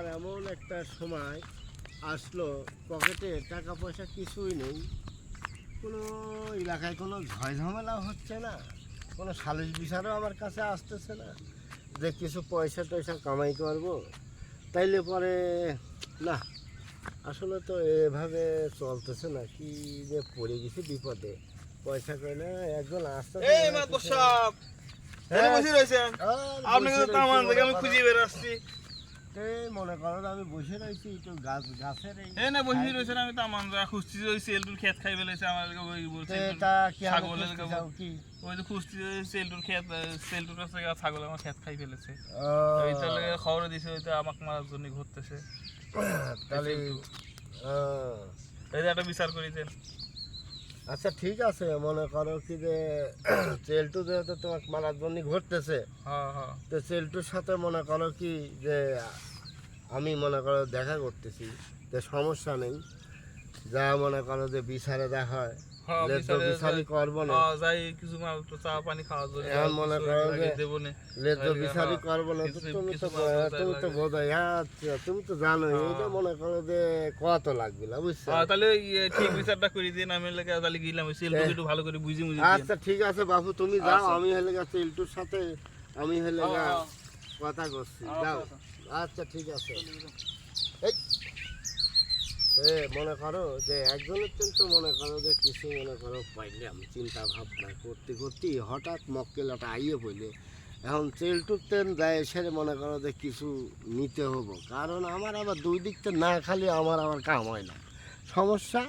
আমার এমন একটা সময় আসলো, পকেটে টাকা পয়সা কিছুই নেই, কোনো এলাকায় কোনো ঝয়ঝামেলা হচ্ছে না, কোনো সালিশ বিচারও আমার কাছে আসতেছে না যে কিছু পয়সা টয়সা কামাই করব। তাইলে পরে না, আসলে তো এভাবে চলতেছে না, কি যে পড়ে গেছি বিপদে। পয়সা কই না, একজন আসতে মনে করো আমি বসে রয়েছি একটু গাছের খবর দিছে আমাকে মারার জন্য ঘুরতেছে, একটা বিচার করি দেন। আচ্ছা ঠিক আছে, মনে করো কি যে চেলটু যেহেতু তোমাকে মারার জন্য ঘুরতেছে, তো চেলটুর সাথে মনে করো কি যে আমি মনে করো দেখা করতেছি, তো সমস্যা নেই, যা মনে করো যে বিচারে দেখা হয় বিচারি করবো না, চা পানি খাওয়ার জন্য মনে করো যে বিচারি করবো না। তুমি তো বোঝাই, আচ্ছা তুমি তো জানো এইটা, মনে করো যে কত লাগবে না, বুঝছো? তাহলে ঠিক বিচারটা করে দিন, আমি তাহলে গেলাম একটু ভালো করে বুঝি। আচ্ছা ঠিক আছে বাবু, তুমি যাও, আমি হলে গেছে ইল্টুর সাথে আমি হলে কথা করছি, যাও। আচ্ছা ঠিক আছে। মনে করো যে একজনের কিন্তু মনে করো যে কিছু মনে করো পাইলাম, চিন্তা ভাবনা করতে করতে হঠাৎ মক্কেলাটা আইয়ে পড়লে, এখন চেলটুর তেন যায় সেরে মনে করো যে কিছু নিতে হবো, কারণ আমার আবার দুই দিক থেকে না খালি আমার আবার কাম হয় না, সমস্যা।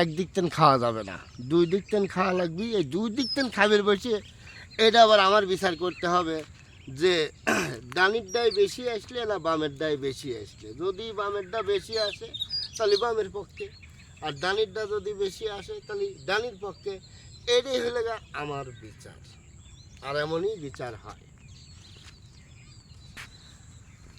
একদিক তেন খাওয়া যাবে না, দুই দিক তেন খাওয়া লাগবে। এই দুই দিক তেন খাবের বসে এটা আবার আমার বিচার করতে হবে যে ডানির ডাই বেশি আসলে না বামের ডাই বেশি আসলে। যদি বামের ডা বেশি আসে তাহলে বামের পক্ষে, আর ডানির ডা যদি বেশি আসে তাহলে ডানির পক্ষে। এটাই হলে আমার বিচার, আর এমনই বিচার হয়।